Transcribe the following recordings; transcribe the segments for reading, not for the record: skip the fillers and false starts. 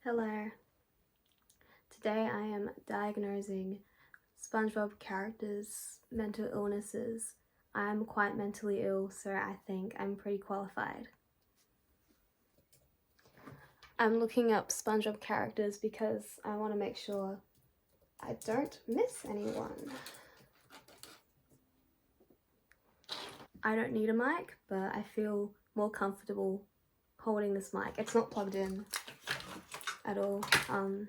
Hello. Today I am diagnosing SpongeBob characters' mental illnesses. I'm quite mentally ill, so I think I'm pretty qualified. I'm looking up SpongeBob characters because I want to make sure I don't miss anyone. I don't need a mic, but I feel more comfortable holding this mic. It's not plugged in at all. I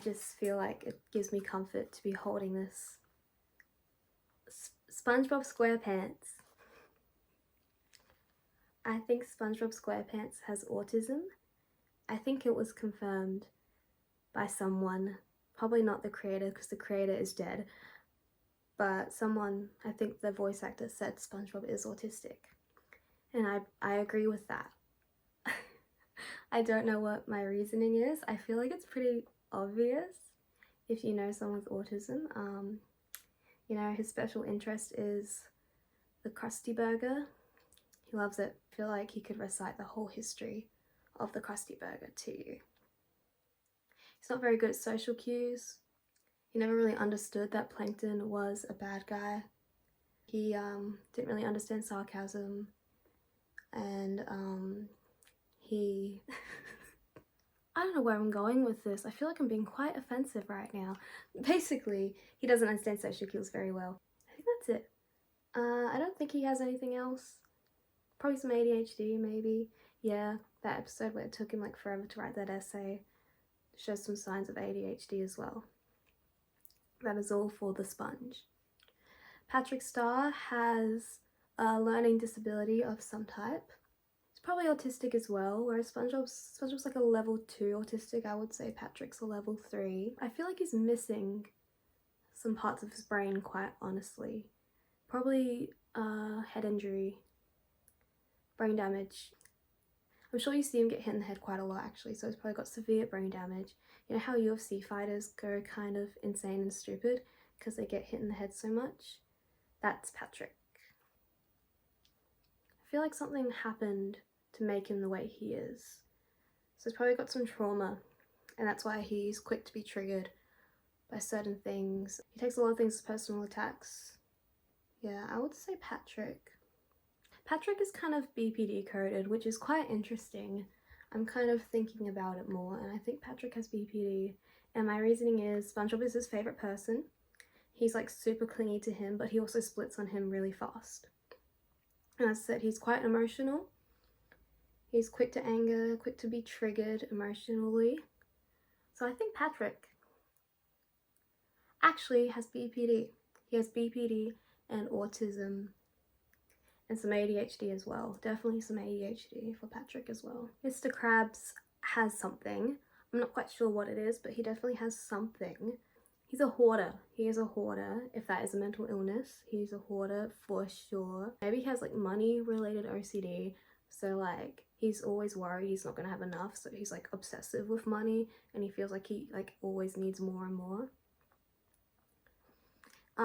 just feel like it gives me comfort to be holding this. SpongeBob SquarePants. I think SpongeBob SquarePants has autism. I think it was confirmed by someone, probably not the creator because the creator is dead, but someone, I think the voice actor said SpongeBob is autistic. And I agree with that. I don't know what my reasoning is. I feel like it's pretty obvious if you know someone's autism. You know, his special interest is the Krusty Burger. He loves it. I feel like he could recite the whole history of the Krusty Burger to you. He's not very good at social cues. He never really understood that Plankton was a bad guy. He didn't really understand sarcasm, and he I don't know where I'm going with this. I feel like I'm being quite offensive right now. Basically, he doesn't understand social cues very well. I think that's it. I don't think he has anything else. Probably some ADHD, maybe. Yeah, that episode where it took him like forever to write that essay shows some signs of ADHD as well. That is all for the sponge. Patrick Star has a learning disability of some type. He's probably autistic as well, whereas SpongeBob's like a level 2 autistic. I would say Patrick's a level 3. I feel like he's missing some parts of his brain, quite honestly. Probably head injury, brain damage. I'm sure you see him get hit in the head quite a lot actually, so he's probably got severe brain damage. You know how UFC fighters go kind of insane and stupid because they get hit in the head so much? That's Patrick. I feel like something happened to make him the way he is. So he's probably got some trauma, and that's why he's quick to be triggered by certain things. He takes a lot of things as personal attacks. Yeah, I would say Patrick. Patrick is kind of BPD coded, which is quite interesting. I'm kind of thinking about it more, and I think Patrick has BPD. And my reasoning is SpongeBob is his favorite person. He's like super clingy to him, but he also splits on him really fast. And as I said, he's quite emotional. He's quick to anger, quick to be triggered emotionally. So I think Patrick actually has BPD. He has BPD and autism. And some ADHD as well. Definitely some ADHD for Patrick as well. Mr. Krabs has something. I'm not quite sure what it is, but he definitely has something. He's a hoarder. He is a hoarder, if that is a mental illness. He's a hoarder for sure. Maybe he has like money related OCD. So like he's always worried he's not gonna have enough. So he's like obsessive with money and he feels like he like always needs more and more.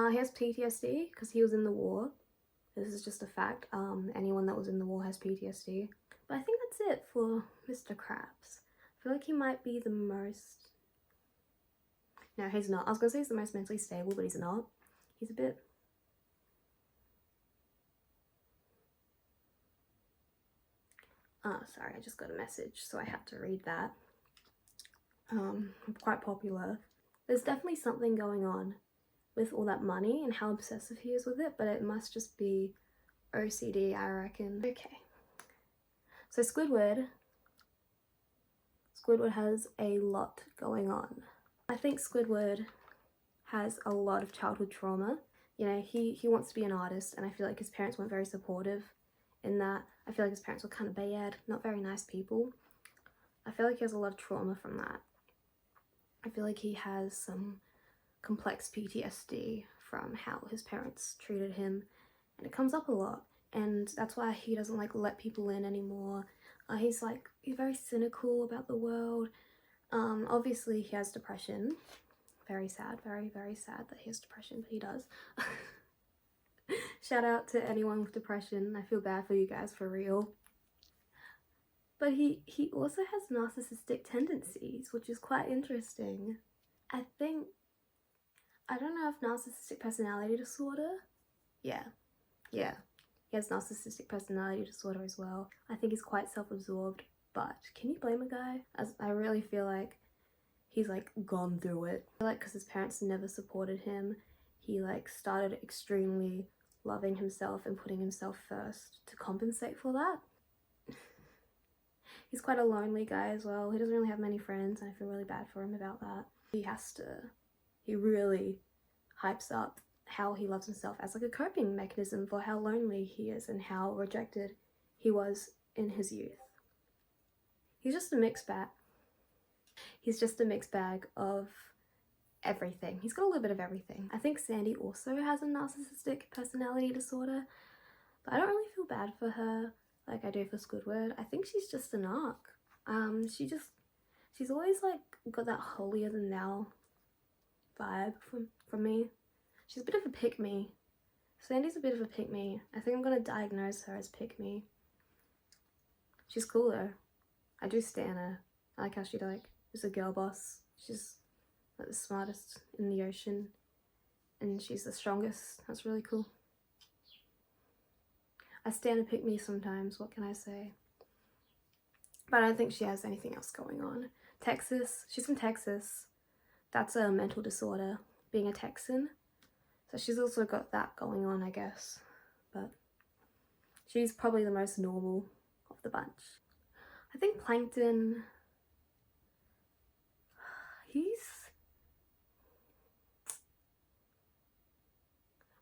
He has PTSD because he was in the war. This is just a fact. Anyone that was in the war has PTSD. But I think that's it for Mr. Krabs. I feel like he might be the most... No, he's not. I was going to say he's the most mentally stable, but he's not. He's a bit... Oh, sorry, I just got a message, so I had to read that. I'm quite popular. There's definitely something going on with all that money and how obsessive he is with it, but it must just be OCD, I reckon. Okay, so Squidward has a lot going on. I think Squidward has a lot of childhood trauma. You know, he wants to be an artist, and I feel like his parents weren't very supportive in that. I feel like his parents were kind of bad, not very nice people. I feel like he has a lot of trauma from that. I feel like he has some complex PTSD from how his parents treated him, and it comes up a lot, and that's why he doesn't like let people in anymore. He's very cynical about the world. Obviously he has depression. Very sad, very, very sad that he has depression, but he does. Shout out to anyone with depression. I feel bad for you guys, for real. But he also has narcissistic tendencies, which is quite interesting. I think, I don't know if narcissistic personality disorder. Yeah, yeah. He has narcissistic personality disorder as well. I think he's quite self-absorbed, but can you blame a guy? As I really feel like he's like gone through it. I feel like because his parents never supported him, he like started extremely loving himself and putting himself first to compensate for that. He's quite a lonely guy as well. He doesn't really have many friends, and I feel really bad for him about that. He really hypes up how he loves himself as like a coping mechanism for how lonely he is and how rejected he was in his youth. He's just a mixed bag. He's just a mixed bag of everything. He's got a little bit of everything. I think Sandy also has a narcissistic personality disorder, but I don't really feel bad for her like I do for Squidward. I think she's just an arc. She's always like got that holier than thou vibe from me. She's a bit of a pick-me. Sandy's a bit of a pick-me. I think I'm gonna diagnose her as pick-me. She's cool though. I do stan her. I like how she like is a girl boss. She's like the smartest in the ocean, and she's the strongest. That's really cool. I stan a pick-me sometimes, what can I say? But I don't think she has anything else going on. Texas, she's from Texas. That's a mental disorder, being a Texan. So she's also got that going on, I guess. But she's probably the most normal of the bunch. I think Plankton, I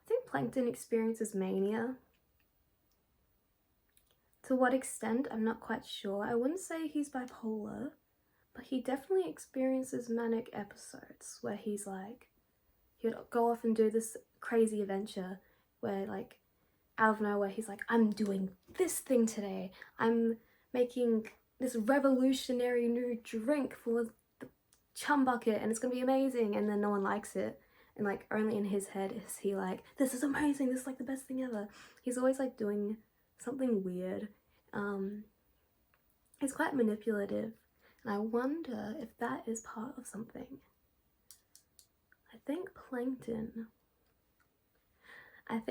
think Plankton experiences mania. To what extent, I'm not quite sure. I wouldn't say he's bipolar, but he definitely experiences manic episodes where he's like, he would go off and do this crazy adventure where like out of nowhere he's like, I'm doing this thing today. I'm making this revolutionary new drink for the chum bucket and it's gonna be amazing, and then no one likes it. And like only in his head is he like, this is amazing, this is like the best thing ever. He's always like doing something weird. He's quite manipulative, and I wonder if that is part of something. I think Plankton has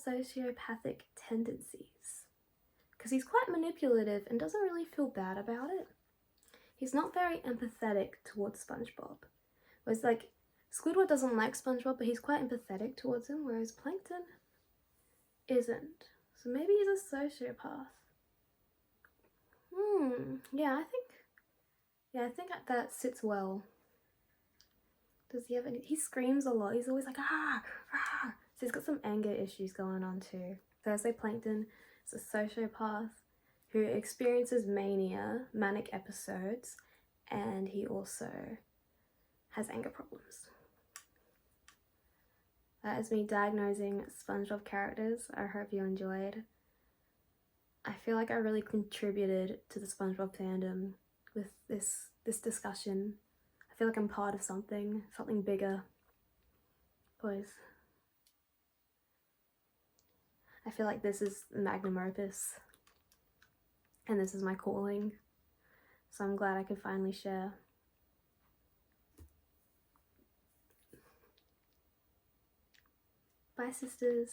sociopathic tendencies because he's quite manipulative and doesn't really feel bad about it. He's not very empathetic towards SpongeBob. Whereas like Squidward doesn't like SpongeBob, but he's quite empathetic towards him, whereas Plankton isn't. So maybe he's a sociopath. Yeah, I think that sits well. Does he have any? He screams a lot. He's always like, ah, ah. So he's got some anger issues going on too. So I say Plankton is a sociopath who experiences mania, manic episodes, and he also has anger problems. That is me diagnosing SpongeBob characters. I hope you enjoyed. I feel like I really contributed to the SpongeBob fandom with this discussion. I feel like I'm part of something bigger. Boys, I feel like this is magnum opus, and this is my calling. So I'm glad I could finally share. Bye, sisters.